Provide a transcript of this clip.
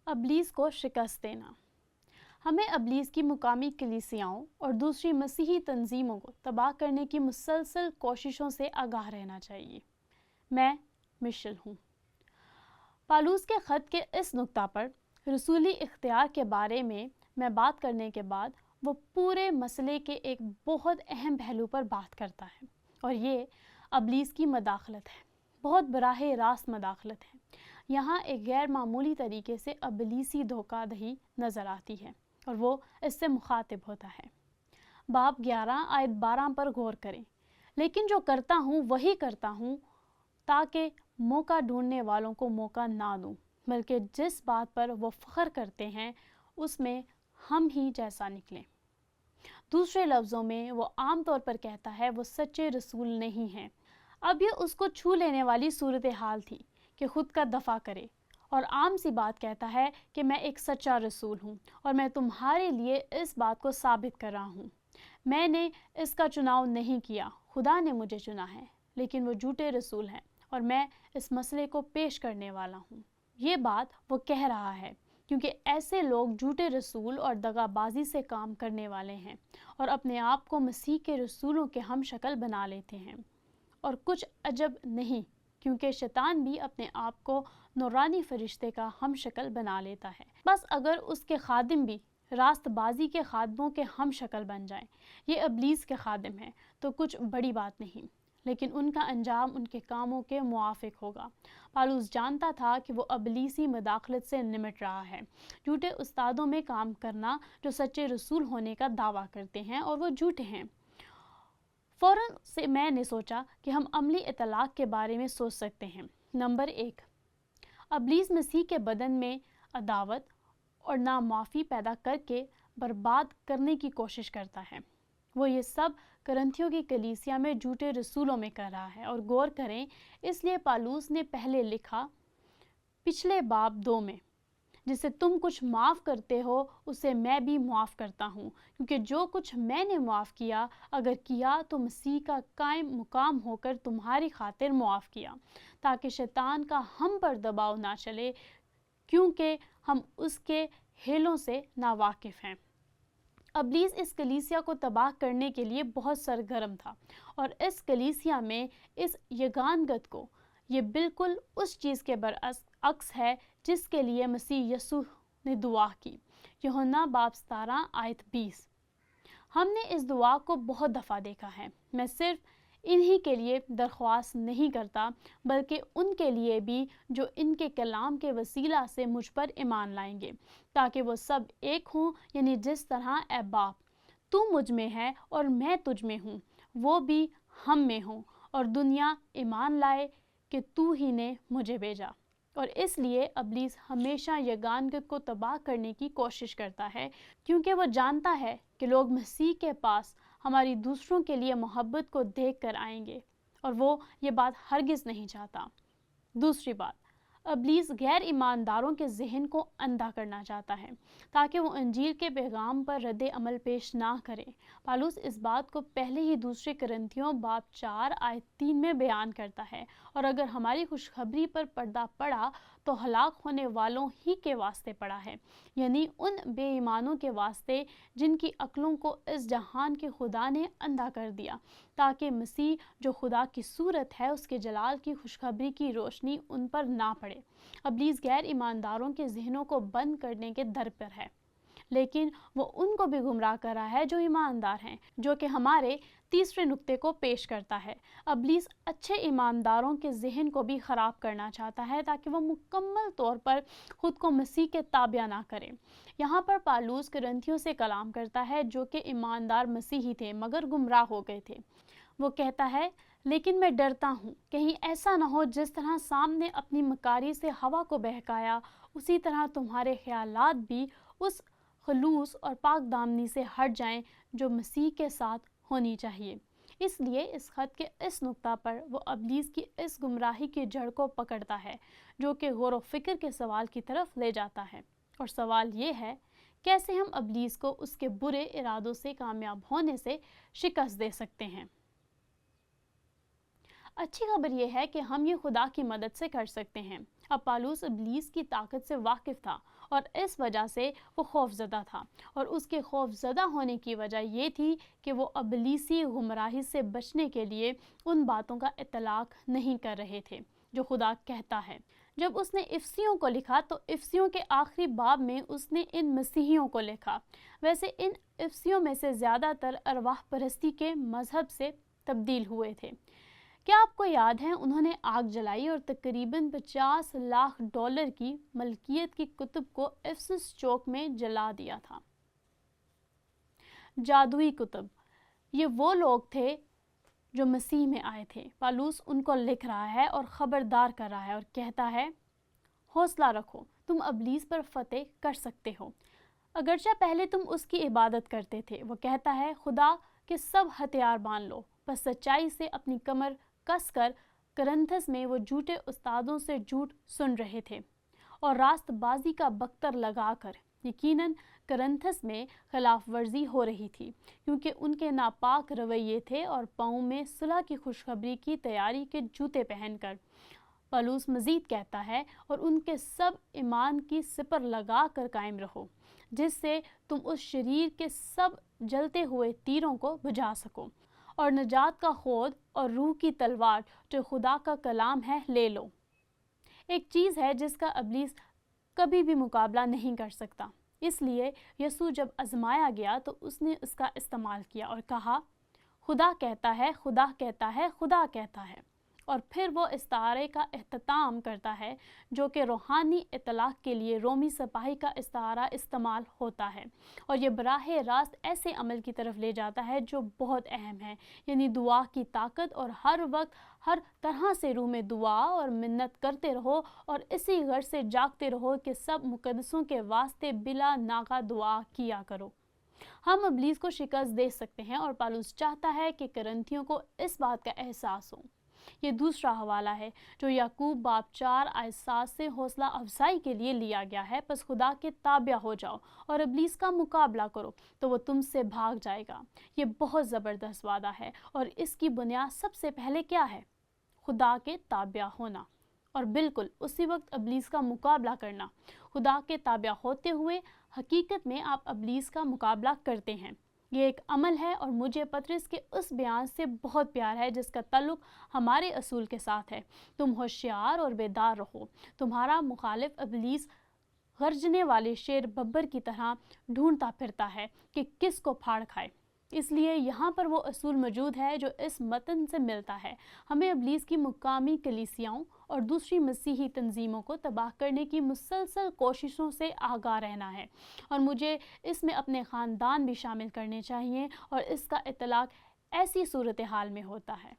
ابلیس کو شکست دینا۔ ہمیں ابلیس کی مقامی کلیسیاؤں اور دوسری مسیحی تنظیموں کو تباہ کرنے کی مسلسل کوششوں سے آگاہ رہنا چاہیے۔ میں مشل ہوں۔ پالوس کے خط کے اس نقطہ پر رسولی اختیار کے بارے میں بات کرنے کے بعد وہ پورے مسئلے کے ایک بہت اہم پہلو پر بات کرتا ہے، اور یہ ابلیس کی مداخلت ہے، بہت براہ راست مداخلت ہے۔ یہاں ایک غیر معمولی طریقے سے ابلیسی دھوکہ دہی نظر آتی ہے، اور وہ اس سے مخاطب ہوتا ہے۔ باب 11 آیت 12 پر غور کریں۔ لیکن جو کرتا ہوں وہی کرتا ہوں تاکہ موقع ڈھونڈنے والوں کو موقع نہ دوں، بلکہ جس بات پر وہ فخر کرتے ہیں اس میں ہم ہی جیسا نکلیں۔ دوسرے لفظوں میں وہ عام طور پر کہتا ہے وہ سچے رسول نہیں ہیں۔ اب یہ اس کو چھو لینے والی صورتحال تھی کہ خود کا دفاع کرے، اور عام سی بات کہتا ہے کہ میں ایک سچا رسول ہوں اور میں تمہارے لیے اس بات کو ثابت کر رہا ہوں۔ میں نے اس کا چناؤ نہیں کیا، خدا نے مجھے چنا ہے، لیکن وہ جھوٹے رسول ہیں اور میں اس مسئلے کو پیش کرنے والا ہوں۔ یہ بات وہ کہہ رہا ہے کیونکہ ایسے لوگ جھوٹے رسول اور دغا بازی سے کام کرنے والے ہیں اور اپنے آپ کو مسیح کے رسولوں کے ہم شکل بنا لیتے ہیں۔ اور کچھ عجب نہیں، کیونکہ شیطان بھی اپنے آپ کو نورانی فرشتے کا ہم شکل بنا لیتا ہے۔ بس اگر اس کے خادم بھی راست بازی کے خادموں کے ہم شکل بن جائیں، یہ ابلیس کے خادم ہیں، تو کچھ بڑی بات نہیں، لیکن ان کا انجام ان کے کاموں کے موافق ہوگا۔ پالوس جانتا تھا کہ وہ ابلیسی مداخلت سے نمٹ رہا ہے، جھوٹے استادوں میں کام کرنا جو سچے رسول ہونے کا دعویٰ کرتے ہیں اور وہ جھوٹے ہیں۔ فوراً سے میں نے سوچا کہ ہم عملی اطلاق کے بارے میں سوچ سکتے ہیں۔ نمبر 1، ابلیس مسیح کے بدن میں عداوت اور نامعافی پیدا کر کے برباد کرنے کی کوشش کرتا ہے۔ وہ یہ سب کرنتھیوں کی کلیسیا میں جھوٹے رسولوں میں کر رہا ہے، اور غور کریں، اس لیے پالوس نے پہلے لکھا پچھلے باب 2 میں، جسے تم کچھ معاف کرتے ہو اسے میں بھی معاف کرتا ہوں، کیونکہ جو کچھ میں نے معاف کیا اگر کیا تو مسیح کا قائم مقام ہو کر تمہاری خاطر معاف کیا، تاکہ شیطان کا ہم پر دباؤ نہ چلے، کیونکہ ہم اس کے ہیلوں سے ناواقف ہیں۔ ابلیس اس کلیسیا کو تباہ کرنے کے لیے بہت سرگرم تھا، اور اس کلیسیا میں اس یگانگت کو یہ بالکل اس چیز کے برعکس ہے جس کے لیے مسیح یسوع نے دعا کی۔ یوحنا باب 17 آیت 20۔ ہم نے اس دعا کو بہت دفعہ دیکھا ہے۔ میں صرف انہی کے لیے درخواست نہیں کرتا، بلکہ ان کے لیے بھی جو ان کے کلام کے وسیلہ سے مجھ پر ایمان لائیں گے، تاکہ وہ سب ایک ہوں، یعنی جس طرح اے باپ تو مجھ میں ہے اور میں تجھ میں ہوں، وہ بھی ہم میں ہوں، اور دنیا ایمان لائے کہ تو ہی نے مجھے بھیجا۔ اور اس لیے ابلیس ہمیشہ یگانگت کو تباہ کرنے کی کوشش کرتا ہے، کیونکہ وہ جانتا ہے کہ لوگ مسیح کے پاس ہماری دوسروں کے لیے محبت کو دیکھ کر آئیں گے، اور وہ یہ بات ہرگز نہیں چاہتا۔ دوسری بات، ابلیس غیر ایمانداروں کے ذہن کو اندھا کرنا چاہتا ہے تاکہ وہ انجیل کے پیغام پر رد عمل پیش نہ کریں۔ پالوس اس بات کو پہلے ہی دوسرے کرنتھیوں باب 4 آیت 3 میں بیان کرتا ہے، اور اگر ہماری خوشخبری پر پردہ پڑا تو ہلاک ہونے والوں ہی کے واسطے پڑا ہے، یعنی ان بے ایمانوں کے واسطے جن کی عقلوں کو اس جہان کے خدا نے اندھا کر دیا، تاکہ مسیح جو خدا کی صورت ہے اس کے جلال کی خوشخبری کی روشنی ان پر نہ پڑے۔ ابلیس غیر ایمانداروں کے ذہنوں کو بند کرنے کے در پر ہے، لیکن وہ ان کو بھی گمراہ کر رہا ہے جو ایماندار ہیں، جو کہ ہمارے تیسرے نقطے کو پیش کرتا ہے۔ ابلیس اچھے ایمانداروں کے ذہن کو بھی خراب کرنا چاہتا ہے تاکہ وہ مکمل طور پر خود کو مسیح کے تابع نہ کریں۔ یہاں پر پالوس کرنتھیوں سے کلام کرتا ہے جو کہ ایماندار مسیحی تھے مگر گمراہ ہو گئے تھے۔ وہ کہتا ہے، لیکن میں ڈرتا ہوں کہیں ایسا نہ ہو جس طرح سام نے اپنی مکاری سے ہوا کو بہکایا، اسی طرح تمہارے خیالات بھی اس خلوص اور پاک دامنی سے ہٹ جائیں جو مسیح کے ساتھ ہونی چاہیے۔ اس لیے اس خط کے اس نقطہ پر وہ ابلیس کی اس گمراہی کی جڑ کو پکڑتا ہے، جو کہ غور و فکر کے سوال کی طرف لے جاتا ہے، اور سوال یہ ہے، کیسے ہم ابلیس کو اس کے برے ارادوں سے کامیاب ہونے سے شکست دے سکتے ہیں؟ اچھی خبر یہ ہے کہ ہم یہ خدا کی مدد سے کر سکتے ہیں۔ اب پالوس ابلیس کی طاقت سے واقف تھا اور اس وجہ سے وہ خوف زدہ تھا، اور اس کے خوف زدہ ہونے کی وجہ یہ تھی کہ وہ ابلیسی گمراہی سے بچنے کے لیے ان باتوں کا اطلاق نہیں کر رہے تھے جو خدا کہتا ہے۔ جب اس نے افسیوں کو لکھا تو افسیوں کے آخری باب میں اس نے ان مسیحیوں کو لکھا۔ ویسے ان افسیوں میں سے زیادہ تر ارواح پرستی کے مذہب سے تبدیل ہوئے تھے۔ کیا آپ کو یاد ہے انہوں نے آگ جلائی اور تقریباً $50 لاکھ کی ملکیت کی کتب کو افسس چوک میں جلا دیا تھا؟ جادوئی کتب، یہ وہ لوگ تھے جو مسیح میں آئے تھے۔ پالوس ان کو لکھ رہا ہے اور خبردار کر رہا ہے اور کہتا ہے، حوصلہ رکھو، تم ابلیس پر فتح کر سکتے ہو، اگرچہ پہلے تم اس کی عبادت کرتے تھے۔ وہ کہتا ہے، خدا کے سب ہتھیار باندھ لو، بس سچائی سے اپنی کمر کس کر۔ کرنتھس میں وہ جھوٹے استادوں سے جھوٹ سن رہے تھے اور راست بازی کا بختر لگا کر۔ یقیناً کرنتھس میں خلاف ورزی ہو رہی تھی، کیونکہ ان کے ناپاک رویے تھے، اور پاؤں میں صلح کی خوشخبری کی تیاری کے جوتے پہن کر۔ پالوس مزید کہتا ہے، اور ان کے سب ایمان کی سپر لگا کر قائم رہو، جس سے تم اس شریر کے سب جلتے ہوئے تیروں کو بجھا سکو، اور نجات کا خود اور روح کی تلوار جو خدا کا کلام ہے لے لو۔ ایک چیز ہے جس کا ابلیس کبھی بھی مقابلہ نہیں کر سکتا، اس لیے یسوع جب آزمایا گیا تو اس نے اس کا استعمال کیا اور کہا، خدا کہتا ہے، خدا کہتا ہے، خدا کہتا ہے، اور پھر وہ استعارے کا اختتام کرتا ہے جو کہ روحانی اطلاق کے لیے رومی سپاہی کا استعارہ استعمال ہوتا ہے، اور یہ براہ راست ایسے عمل کی طرف لے جاتا ہے جو بہت اہم ہے، یعنی دعا کی طاقت، اور ہر وقت ہر طرح سے روح میں دعا اور منت کرتے رہو، اور اسی غرض سے جاگتے رہو کہ سب مقدسوں کے واسطے بلا ناغہ دعا کیا کرو۔ ہم ابلیس کو شکست دے سکتے ہیں، اور پالوس چاہتا ہے کہ کرنتھیوں کو اس بات کا احساس ہو۔ یہ دوسرا حوالہ ہے جو یعقوب باب 4:7 سے حوصلہ افزائی کے لیے لیا گیا ہے۔ پس خدا کے تابع ہو جاؤ اور ابلیس کا مقابلہ کرو تو وہ تم سے بھاگ جائے گا۔ یہ بہت زبردست وعدہ ہے، اور اس کی بنیاد سب سے پہلے کیا ہے؟ خدا کے تابع ہونا، اور بالکل اسی وقت ابلیس کا مقابلہ کرنا۔ خدا کے تابع ہوتے ہوئے حقیقت میں آپ ابلیس کا مقابلہ کرتے ہیں۔ یہ ایک عمل ہے، اور مجھے پطرس کے اس بیان سے بہت پیار ہے جس کا تعلق ہمارے اصول کے ساتھ ہے۔ تم ہوشیار اور بیدار رہو، تمہارا مخالف ابلیس غرجنے والے شیر ببر کی طرح ڈھونڈتا پھرتا ہے کہ کس کو پھاڑ کھائے۔ اس لیے یہاں پر وہ اصول موجود ہے جو اس متن سے ملتا ہے۔ ہمیں ابلیس کی مقامی کلیسیاؤں اور دوسری مسیحی تنظیموں کو تباہ کرنے کی مسلسل کوششوں سے آگاہ رہنا ہے، اور مجھے اس میں اپنے خاندان بھی شامل کرنے چاہیے، اور اس کا اطلاق ایسی صورتحال میں ہوتا ہے۔